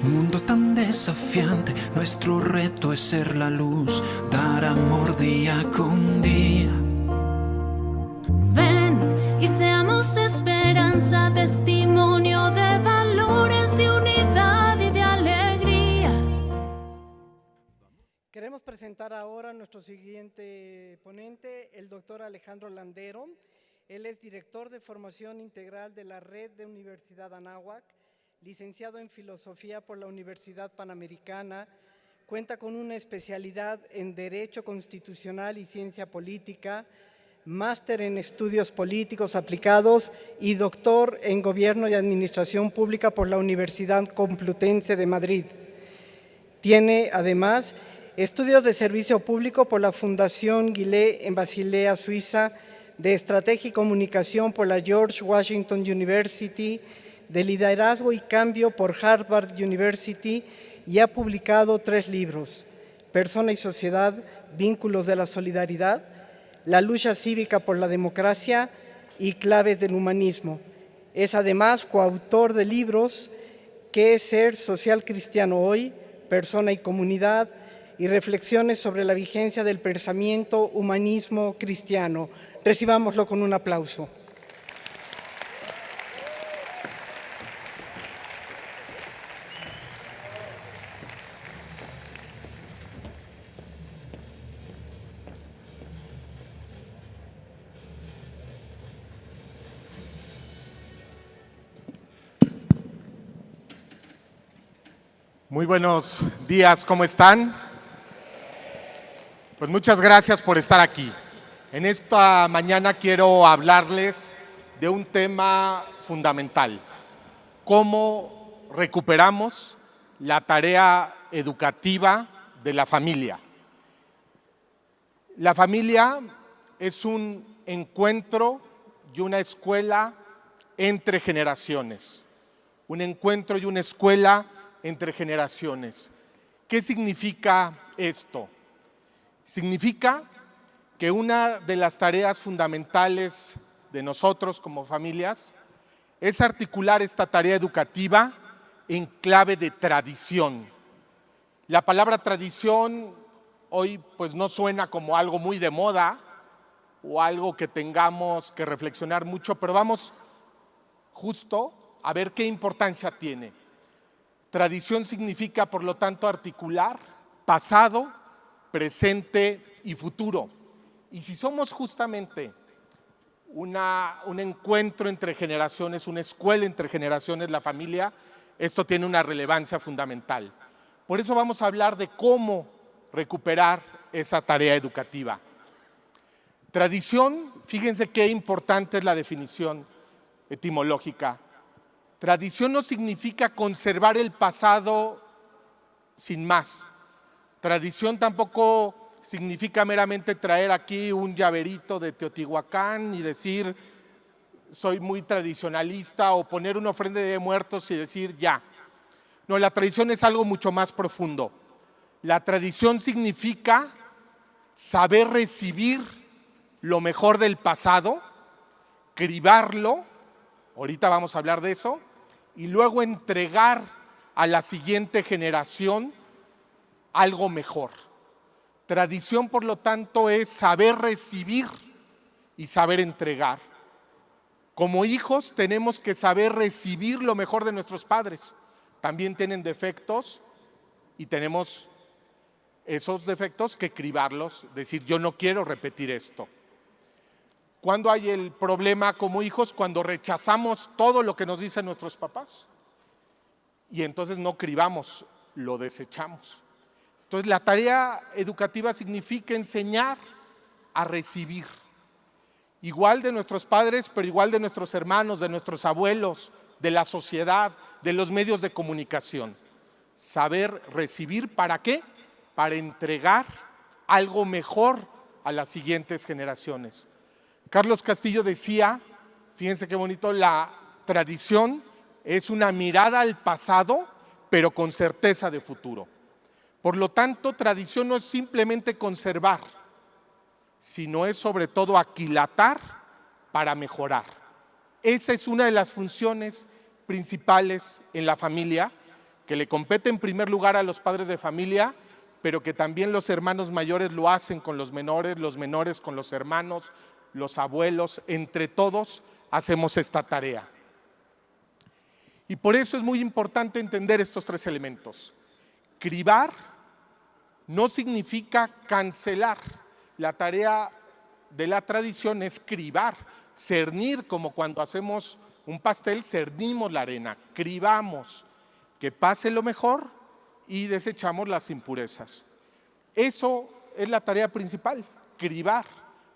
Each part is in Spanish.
Un mundo tan desafiante, nuestro reto es ser la luz, dar amor día con día. Ven y seamos esperanza, testimonio de valores, de unidad y de alegría. Queremos presentar ahora a nuestro siguiente ponente, el doctor Alejandro Landero. Él es director de formación integral de la Red de Universidad Anáhuac, licenciado en Filosofía por la Universidad Panamericana, cuenta con una especialidad en Derecho Constitucional y Ciencia Política, máster en Estudios Políticos Aplicados y doctor en Gobierno y Administración Pública por la Universidad Complutense de Madrid. Tiene, además, estudios de Servicio Público por la Fundación Guillet en Basilea, Suiza, de Estrategia y Comunicación por la George Washington University, de Liderazgo y Cambio por Harvard University, y ha publicado 3 libros: Persona y Sociedad, Vínculos de la Solidaridad, La lucha cívica por la democracia y Claves del humanismo. Es además coautor de libros ¿Qué es ser social cristiano hoy?, Persona y comunidad, y reflexiones sobre la vigencia del pensamiento humanismo cristiano. Recibámoslo con un aplauso. Muy buenos días, ¿cómo están? Pues muchas gracias por estar aquí. En esta mañana quiero hablarles de un tema fundamental: cómo recuperamos la tarea educativa de la familia. La familia es un encuentro y una escuela entre generaciones. Un encuentro y una escuela entre generaciones. ¿Qué significa esto? Significa que una de las tareas fundamentales de nosotros como familias es articular esta tarea educativa en clave de tradición. La palabra tradición hoy pues no suena como algo muy de moda o algo que tengamos que reflexionar mucho, pero vamos justo a ver qué importancia tiene. Tradición significa, por lo tanto, articular pasado, presente y futuro. Y si somos justamente un encuentro entre generaciones, una escuela entre generaciones, la familia, esto tiene una relevancia fundamental. Por eso vamos a hablar de cómo recuperar esa tarea educativa. Tradición, fíjense qué importante es la definición etimológica. Tradición no significa conservar el pasado sin más. Tradición tampoco significa meramente traer aquí un llaverito de Teotihuacán y decir soy muy tradicionalista, o poner una ofrenda de muertos y decir ya. No, la tradición es algo mucho más profundo. La tradición significa saber recibir lo mejor del pasado, cribarlo, ahorita vamos a hablar de eso, y luego entregar a la siguiente generación algo mejor. Tradición, por lo tanto, es saber recibir y saber entregar. Como hijos tenemos que saber recibir lo mejor de nuestros padres. También tienen defectos y tenemos esos defectos que cribarlos, decir yo no quiero repetir esto. ¿Cuándo hay el problema como hijos? Cuando rechazamos todo lo que nos dicen nuestros papás y entonces no cribamos, lo desechamos. Entonces la tarea educativa significa enseñar a recibir, igual de nuestros padres, pero igual de nuestros hermanos, de nuestros abuelos, de la sociedad, de los medios de comunicación. Saber recibir, ¿para qué? Para entregar algo mejor a las siguientes generaciones. Carlos Castillo decía, fíjense qué bonito, la tradición es una mirada al pasado, pero con certeza de futuro. Por lo tanto, tradición no es simplemente conservar, sino es sobre todo aquilatar para mejorar. Esa es una de las funciones principales en la familia, que le compete en primer lugar a los padres de familia, pero que también los hermanos mayores lo hacen con los menores con los hermanos, los abuelos, entre todos hacemos esta tarea. Y por eso es muy importante entender estos tres elementos. Cribar no significa cancelar. La tarea de la tradición es cribar, cernir, como cuando hacemos un pastel, cernimos la arena, cribamos, que pase lo mejor y desechamos las impurezas. Eso es la tarea principal, cribar,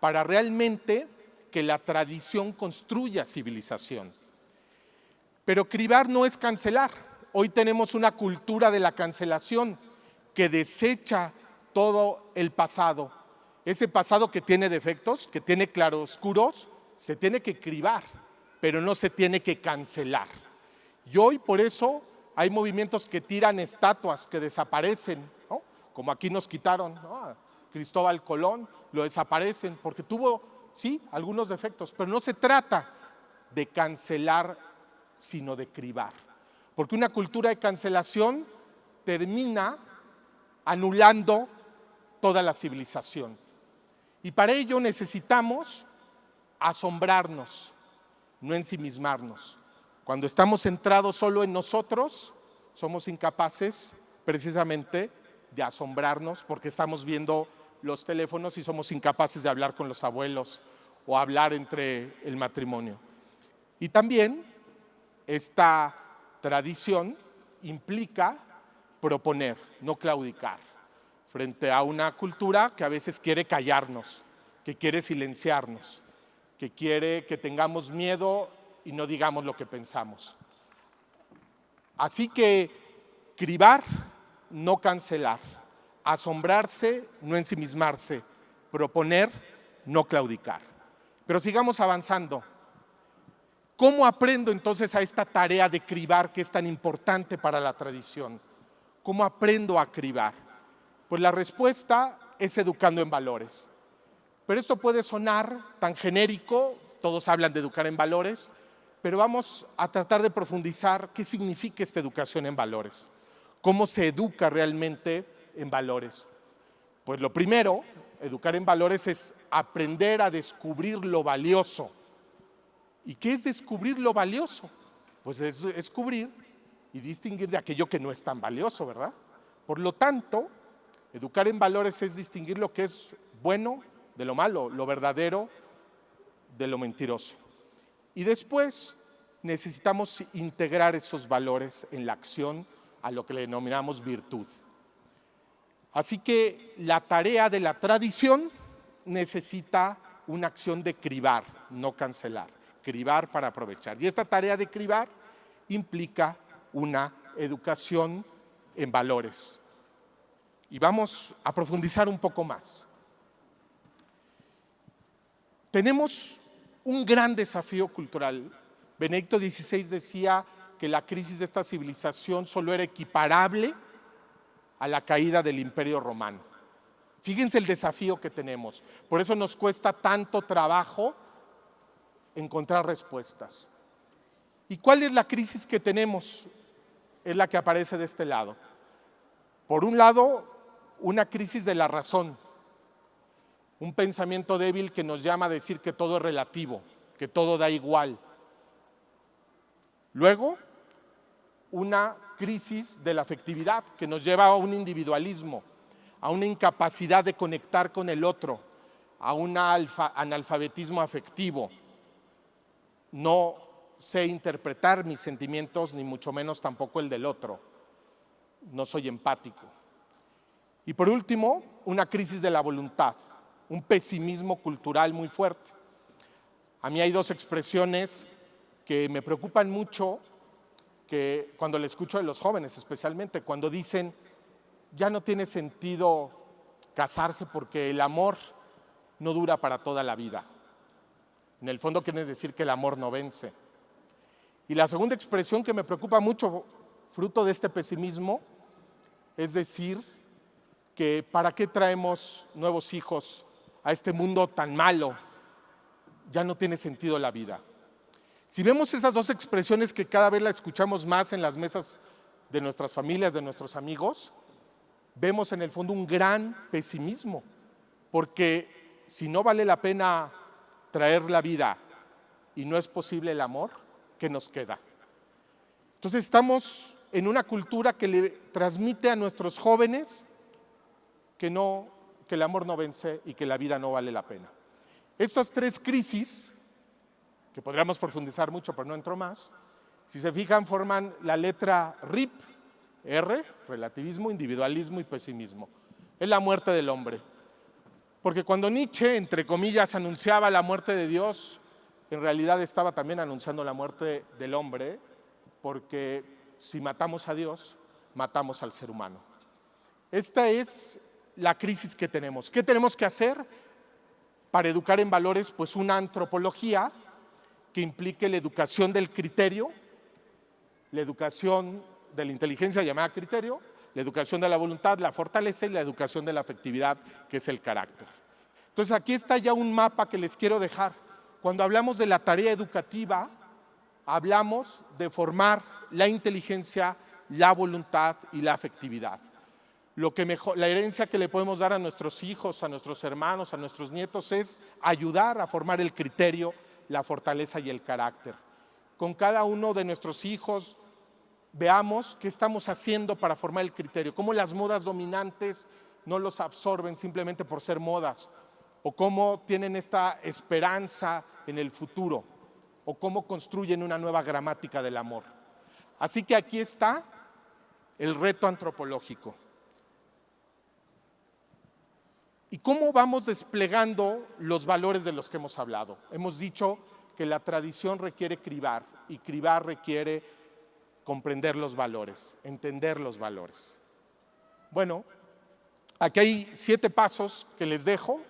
para realmente que la tradición construya civilización. Pero cribar no es cancelar. Hoy tenemos una cultura de la cancelación que desecha todo el pasado. Ese pasado que tiene defectos, que tiene claroscuros, se tiene que cribar, pero no se tiene que cancelar. Y hoy por eso hay movimientos que tiran estatuas, que desaparecen, ¿no? Como aquí nos quitaron, ¿no? A Cristóbal Colón, lo desaparecen porque tuvo, sí, algunos defectos, pero no se trata de cancelar, sino de cribar. Porque una cultura de cancelación termina anulando toda la civilización. Y para ello necesitamos asombrarnos, no ensimismarnos. Cuando estamos centrados solo en nosotros, somos incapaces precisamente de asombrarnos porque estamos viendo los teléfonos y somos incapaces de hablar con los abuelos o hablar entre el matrimonio. Y también esta tradición implica proponer, no claudicar, frente a una cultura que a veces quiere callarnos, que quiere silenciarnos, que quiere que tengamos miedo y no digamos lo que pensamos. Así que cribar, no cancelar, asombrarse, no ensimismarse, proponer, no claudicar. Pero sigamos avanzando. ¿Cómo aprendo entonces a esta tarea de cribar que es tan importante para la tradición? ¿Cómo aprendo a cribar? Pues la respuesta es educando en valores. Pero esto puede sonar tan genérico, todos hablan de educar en valores, pero vamos a tratar de profundizar qué significa esta educación en valores. ¿Cómo se educa realmente en valores? Pues lo primero, educar en valores es aprender a descubrir lo valioso. ¿Y qué es descubrir lo valioso? Pues es descubrir y distinguir de aquello que no es tan valioso, ¿verdad? Por lo tanto, educar en valores es distinguir lo que es bueno de lo malo, lo verdadero de lo mentiroso. Y después necesitamos integrar esos valores en la acción a lo que le denominamos virtud. Así que la tarea de la tradición necesita una acción de cribar, no cancelar. Cribar para aprovechar. Y esta tarea de cribar implica una educación en valores. Y vamos a profundizar un poco más. Tenemos un gran desafío cultural. Benedicto XVI decía que la crisis de esta civilización solo era equiparable a la caída del Imperio Romano. Fíjense el desafío que tenemos. Por eso nos cuesta tanto trabajo encontrar respuestas. ¿Y cuál es la crisis que tenemos? Es la que aparece de este lado. Por un lado, una crisis de la razón, un pensamiento débil que nos llama a decir que todo es relativo, que todo da igual. Luego, una crisis de la afectividad que nos lleva a un individualismo, a una incapacidad de conectar con el otro, a un analfabetismo afectivo. No sé interpretar mis sentimientos, ni mucho menos tampoco el del otro. No soy empático. Y por último, una crisis de la voluntad, un pesimismo cultural muy fuerte. A mí hay dos expresiones que me preocupan mucho, que cuando le escucho de los jóvenes especialmente, cuando dicen, ya no tiene sentido casarse porque el amor no dura para toda la vida. En el fondo quiere decir que el amor no vence. Y la segunda expresión que me preocupa mucho, fruto de este pesimismo, es decir, que ¿para qué traemos nuevos hijos a este mundo tan malo? Ya no tiene sentido la vida. Si vemos esas dos expresiones que cada vez las escuchamos más en las mesas de nuestras familias, de nuestros amigos, vemos en el fondo un gran pesimismo, porque si no vale la pena traer la vida y no es posible el amor, ¿qué nos queda? Entonces estamos en una cultura que le transmite a nuestros jóvenes que el amor no vence y que la vida no vale la pena. Estas tres crisis, que podríamos profundizar mucho, pero no entro más, si se fijan, forman la letra RIP, R, relativismo, individualismo y pesimismo. Es la muerte del hombre. Porque cuando Nietzsche, entre comillas, anunciaba la muerte de Dios, en realidad estaba también anunciando la muerte del hombre, porque si matamos a Dios, matamos al ser humano. Esta es la crisis que tenemos. ¿Qué tenemos que hacer para educar en valores? Pues una antropología que implique la educación del criterio, la educación de la inteligencia llamada criterio, la educación de la voluntad, la fortaleza y la educación de la afectividad, que es el carácter. Entonces aquí está ya un mapa que les quiero dejar. Cuando hablamos de la tarea educativa, hablamos de formar la inteligencia, la voluntad y la afectividad. La herencia que le podemos dar a nuestros hijos, a nuestros hermanos, a nuestros nietos es ayudar a formar el criterio, la fortaleza y el carácter. Con cada uno de nuestros hijos veamos qué estamos haciendo para formar el criterio, cómo las modas dominantes no los absorben simplemente por ser modas, o cómo tienen esta esperanza en el futuro, o cómo construyen una nueva gramática del amor. Así que aquí está el reto antropológico. ¿Y cómo vamos desplegando los valores de los que hemos hablado? Hemos dicho que la tradición requiere cribar, y cribar requiere comprender los valores, entender los valores. Bueno, aquí hay 7 pasos que les dejo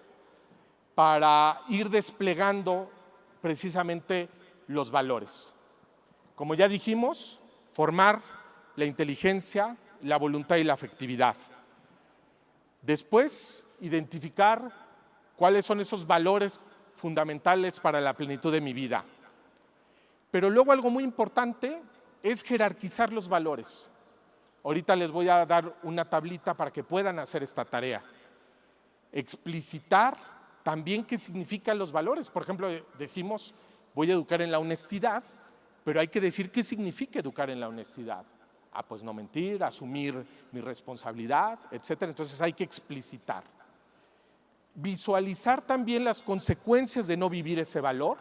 para ir desplegando precisamente los valores. Como ya dijimos, formar la inteligencia, la voluntad y la afectividad. Después, identificar cuáles son esos valores fundamentales para la plenitud de mi vida. Pero luego algo muy importante es jerarquizar los valores. Ahorita les voy a dar una tablita para que puedan hacer esta tarea. Explicitar también qué significan los valores. Por ejemplo, decimos, voy a educar en la honestidad, pero hay que decir qué significa educar en la honestidad. Pues no mentir, asumir mi responsabilidad, etcétera. Entonces hay que explicitar. Visualizar también las consecuencias de no vivir ese valor.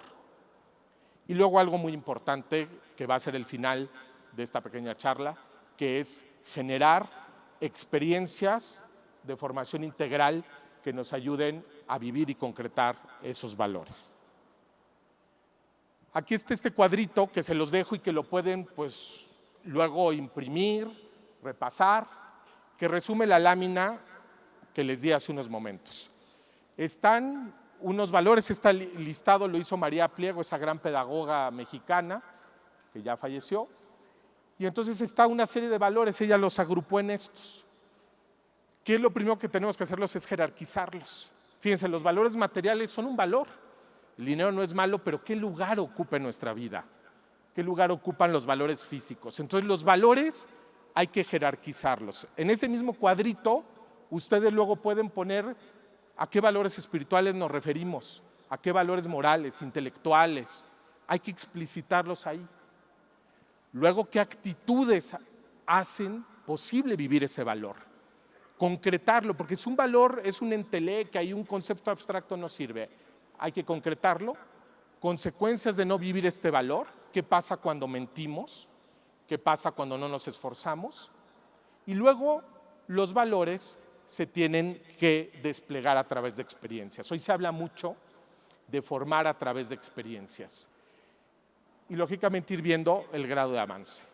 Y luego algo muy importante, que va a ser el final de esta pequeña charla, que es generar experiencias de formación integral que nos ayuden a vivir y concretar esos valores. Aquí está este cuadrito que se los dejo y que lo pueden pues luego imprimir, repasar, que resume la lámina que les di hace unos momentos. Están unos valores, este listado lo hizo María Pliego, esa gran pedagoga mexicana que ya falleció, y entonces está una serie de valores, ella los agrupó en estos. ¿Qué es lo primero que tenemos que hacerlos? Es jerarquizarlos. Fíjense, los valores materiales son un valor. El dinero no es malo, pero ¿qué lugar ocupa en nuestra vida? ¿Qué lugar ocupan los valores físicos? Entonces los valores hay que jerarquizarlos. En ese mismo cuadrito, ustedes luego pueden poner a qué valores espirituales nos referimos, a qué valores morales, intelectuales. Hay que explicitarlos ahí. Luego, ¿qué actitudes hacen posible vivir ese valor? Concretarlo, porque si un valor es un entelequia y un concepto abstracto no sirve. Hay que concretarlo. Consecuencias de no vivir este valor. ¿Qué pasa cuando mentimos? ¿Qué pasa cuando no nos esforzamos? Y luego, los valores se tienen que desplegar a través de experiencias. Hoy se habla mucho de formar a través de experiencias. Y lógicamente ir viendo el grado de avance.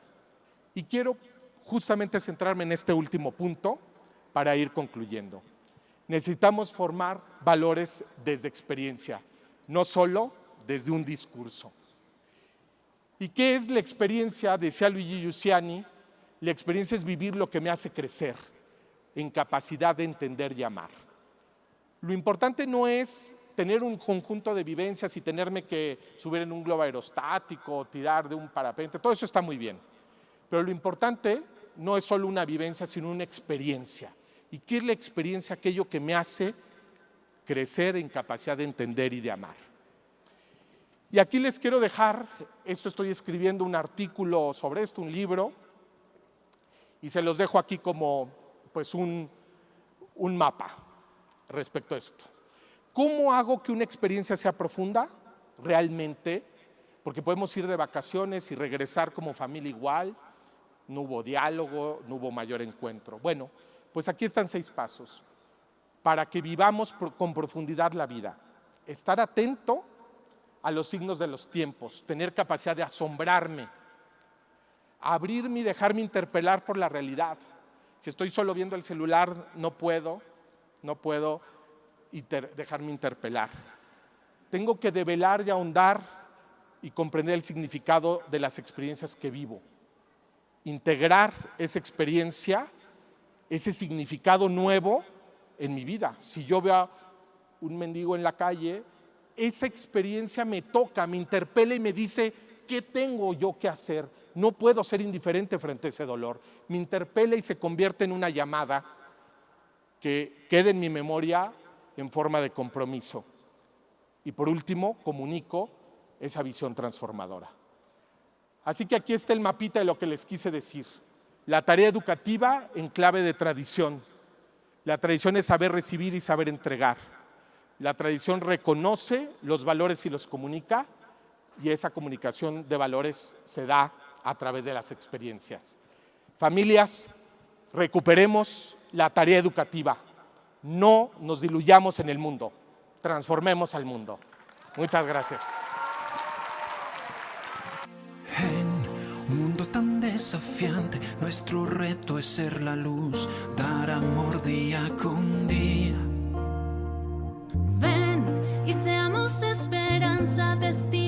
Y quiero justamente centrarme en este último punto para ir concluyendo. Necesitamos formar valores desde experiencia, no solo desde un discurso. ¿Y qué es la experiencia? Decía Luigi Luciani, la experiencia es vivir lo que me hace crecer, en capacidad de entender y amar. Lo importante no es tener un conjunto de vivencias y tenerme que subir en un globo aerostático, tirar de un parapente, todo eso está muy bien. Pero lo importante no es solo una vivencia, sino una experiencia. ¿Y qué es la experiencia? Aquello que me hace crecer en capacidad de entender y de amar. Y aquí les quiero dejar, estoy escribiendo un artículo sobre esto, un libro, y se los dejo aquí como pues un mapa respecto a esto. ¿Cómo hago que una experiencia sea profunda? Realmente, porque podemos ir de vacaciones y regresar como familia igual, no hubo diálogo, no hubo mayor encuentro. Bueno, pues aquí están 6 pasos para que vivamos con profundidad la vida. Estar atento a los signos de los tiempos, tener capacidad de asombrarme, abrirme y dejarme interpelar por la realidad. Si estoy solo viendo el celular, no puedo dejarme interpelar. Tengo que develar y ahondar y comprender el significado de las experiencias que vivo. Integrar esa experiencia, ese significado nuevo en mi vida. Si yo veo a un mendigo en la calle, esa experiencia me toca, me interpela y me dice, ¿qué tengo yo que hacer? No puedo ser indiferente frente a ese dolor. Me interpela y se convierte en una llamada que quede en mi memoria en forma de compromiso. Y por último, comunico esa visión transformadora. Así que aquí está el mapita de lo que les quise decir. La tarea educativa en clave de tradición. La tradición es saber recibir y saber entregar. La tradición reconoce los valores y los comunica, y esa comunicación de valores se da a través de las experiencias. Familias, recuperemos la tarea educativa. No nos diluyamos en el mundo. Transformemos al mundo. Muchas gracias. En un mundo tan desafiante, nuestro reto es ser la luz, dar amor día con día. Ven y seamos esperanza, testigo.